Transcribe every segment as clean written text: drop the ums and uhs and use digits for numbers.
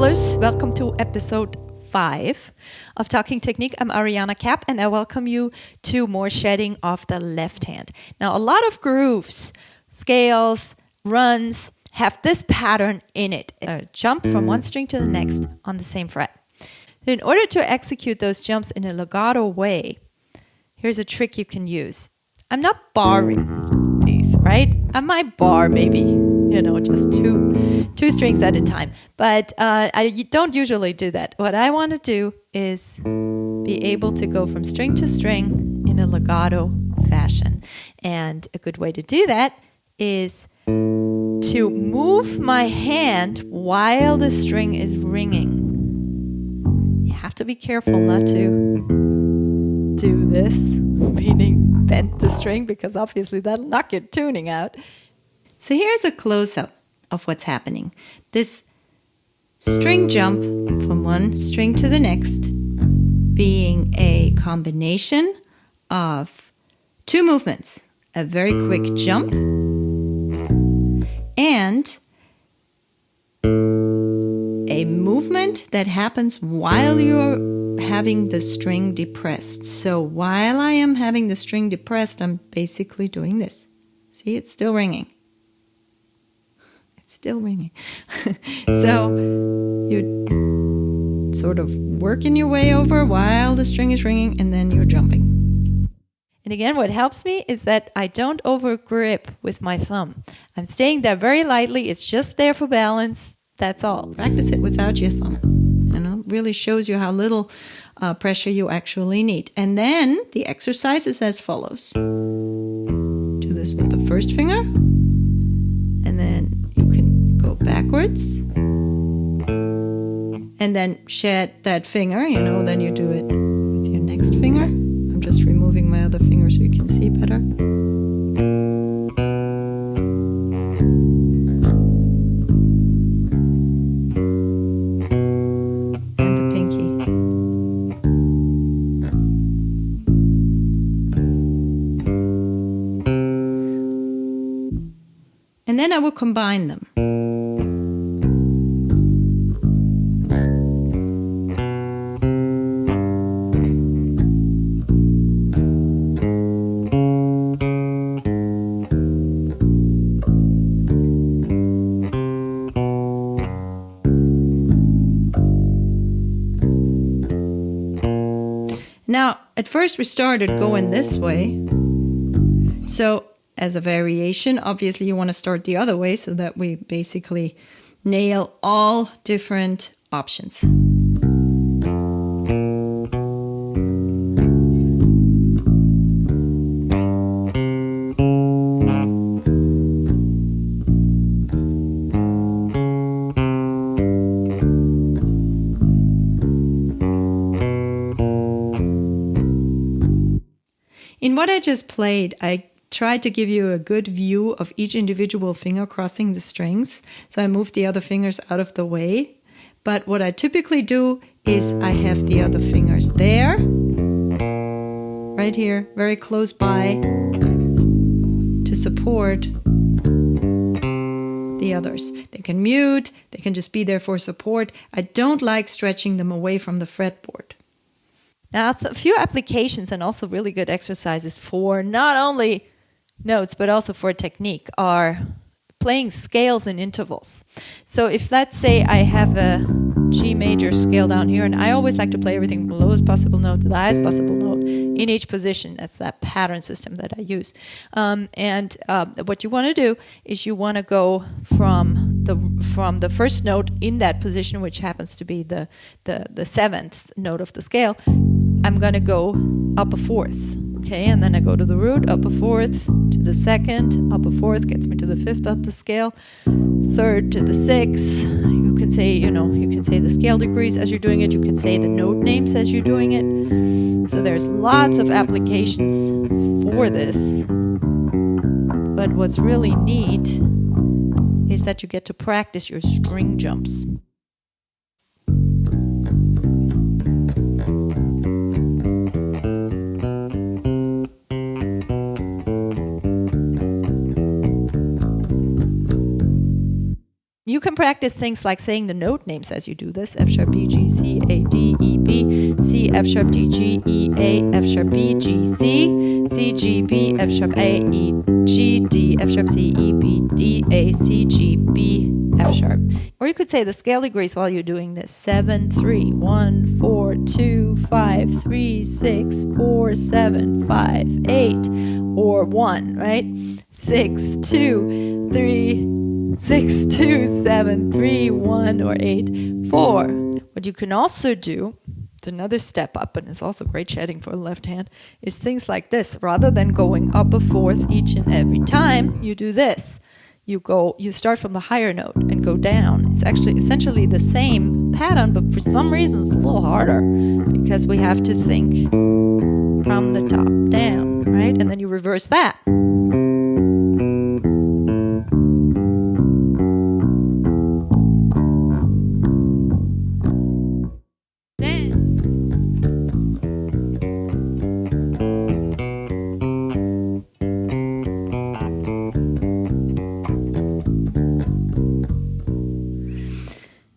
Treblers, welcome to episode 5 of Talking Technique. I'm Ariana Kapp and I welcome you to more shedding of the left hand. Now, a lot of grooves, scales, runs have this pattern in it. A jump from one string to the next on the same fret. In order to execute those jumps in a legato way, here's a trick you can use. I'm not barring these, right? I might bar maybe, just two strings at a time. But I don't usually do that. What I want to do is be able to go from string to string in a legato fashion. And a good way to do that is to move my hand while the string is ringing. You have to be careful not to do this, meaning bend the string, because obviously that'll knock your tuning out. So here's a close-up of what's happening. This string jump from one string to the next being a combination of two movements, a very quick jump and a movement that happens while you're having the string depressed. So while I am having the string depressed, I'm basically doing this. See, it's still ringing. It's still ringing. So you sort of working your way over while the string is ringing, and then you're jumping. And again, what helps me is that I don't over grip with my thumb. I'm staying there very lightly. It's just there for balance. That's all. Practice it without your thumb. Really shows you how little pressure you actually need. And then the exercise is as follows. Do this with the first finger. And then you can go backwards. And then shed that finger, then you do it with your next finger. I'm just removing my other finger so you can see better. And then I will combine them. Now, at first we started going this way. So as a variation, obviously you want to start the other way so that we basically nail all different options. In what I just played, I tried to give you a good view of each individual finger crossing the strings. So I moved the other fingers out of the way. But what I typically do is I have the other fingers there, right here, very close by, to support the others. They can mute, they can just be there for support. I don't like stretching them away from the fretboard. Now, it's a few applications and also really good exercises for not only notes, but also for technique, are playing scales in intervals. So if, let's say, I have a G major scale down here, and I always like to play everything from the lowest possible note to the highest possible note in each position. That's that pattern system that I use. And what you want to do is you want to go from the first note in that position, which happens to be the seventh note of the scale. I'm going to go up a fourth. Okay, and then I go to the root, up a fourth, to the second, up a fourth, gets me to the fifth of the scale, third to the sixth. You can say, you can say the scale degrees as you're doing it. You can say the note names as you're doing it. So there's lots of applications for this. But what's really neat is that you get to practice your string jumps. can practice things like saying the note names as you do this. F sharp, B, G, C, A, D, E, B, C, F sharp, D, G, E, A, F sharp, B, G, C, C, G, B, F sharp, A, E, G, D, F sharp, C, E, B, D, A, C, G, B, F sharp. Or you could say the scale degrees while you're doing this. 7, 3, 1, 4, 2, 5, 3, 6, 4, 7, 5, 8, or 1, right? 6, 2, 3, 6, 2, 7, 3, 1, or 8, 4. What you can also do, another step up, and it's also great shedding for the left hand, is things like this. Rather than going up a fourth each and every time, you do this. You start from the higher note and go down. It's actually essentially the same pattern, but for some reason it's a little harder because we have to think from the top down, right? And then you reverse that.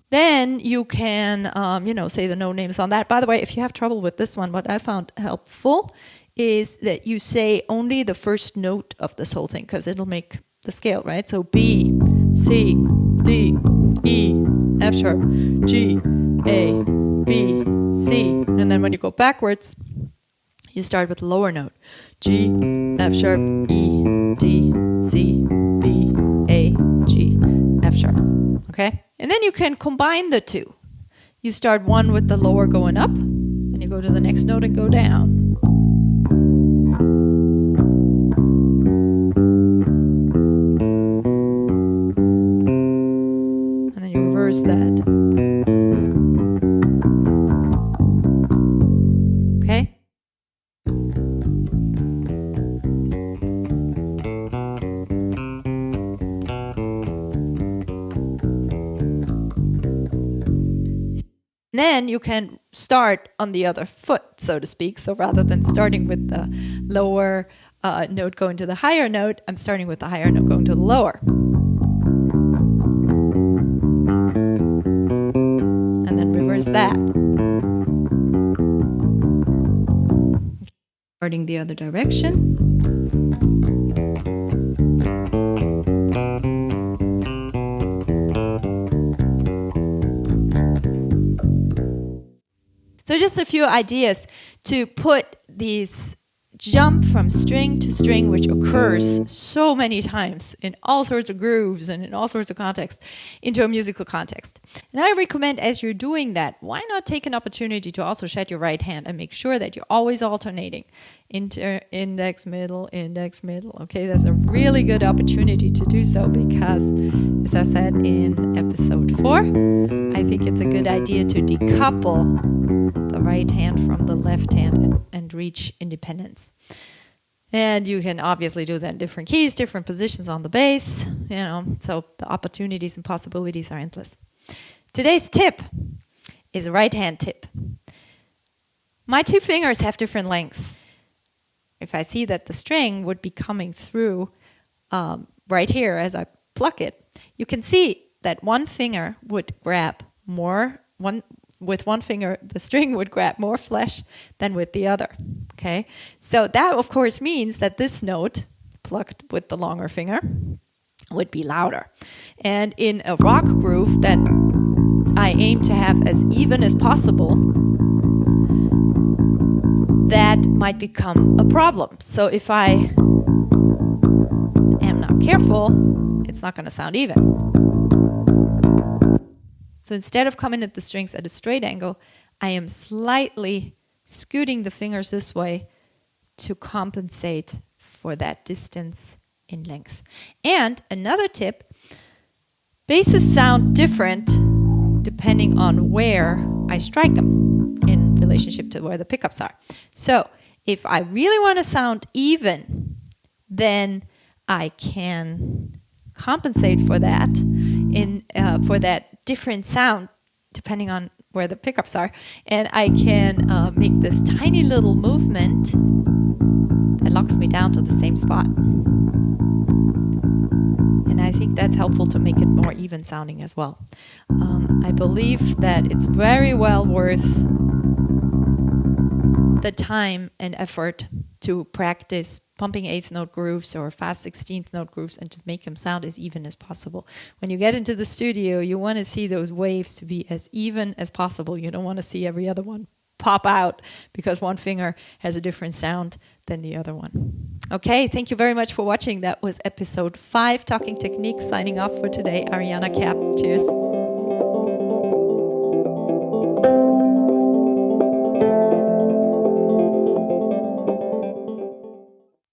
Then you can, say the note names on that. By the way, if you have trouble with this one, what I found helpful is that you say only the first note of this whole thing, because it'll make the scale, right? So B, C, D, E, F sharp, G, A, B, C. And then when you go backwards, you start with the lower note. G, F sharp, E, D, C, B, A, G, F sharp. Okay? And then you can combine the two. You start one with the lower going up, and you go to the next note and go down. And then you reverse that. Okay? Then you can start on the other foot, so to speak. So rather than starting with the lower note going to the higher note, I'm starting with the higher note going to the lower. And then reverse that. Starting the other direction. So just a few ideas to put these jump from string to string, which occurs so many times in all sorts of grooves and in all sorts of contexts, into a musical context. And I recommend as you're doing that, why not take an opportunity to also shed your right hand and make sure that you're always alternating. Index, middle, okay? That's a really good opportunity to do so because, as I said in episode 4, I think it's a good idea to decouple the right hand from the left hand and reach independence. And you can obviously do that in different keys, different positions on the bass, so the opportunities and possibilities are endless. Today's tip is a right hand tip. My 2 fingers have different lengths. If I see that the string would be coming through right here as I pluck it, you can see that one finger would grab more, with one finger, the string would grab more flesh than with the other, okay? So that, of course, means that this note, plucked with the longer finger, would be louder. And in a rock groove that I aim to have as even as possible, that might become a problem. So if I am not careful, it's not going to sound even. So instead of coming at the strings at a straight angle, I am slightly scooting the fingers this way to compensate for that distance in length. And another tip, basses sound different depending on where I strike them in relationship to where the pickups are. So if I really want to sound even, then I can compensate for that for that different sound depending on where the pickups are, and I can make this tiny little movement that locks me down to the same spot. And I think that's helpful to make it more even sounding as well. I believe that it's very well worth the time and effort to practice pumping 8th note grooves or fast 16th note grooves and just make them sound as even as possible. When you get into the studio, you want to see those waves to be as even as possible. You don't want to see every other one pop out because one finger has a different sound than the other one. Okay, thank you very much for watching. That was episode 5, Talking Technique. Signing off for today, Ariana Kapp. Cheers.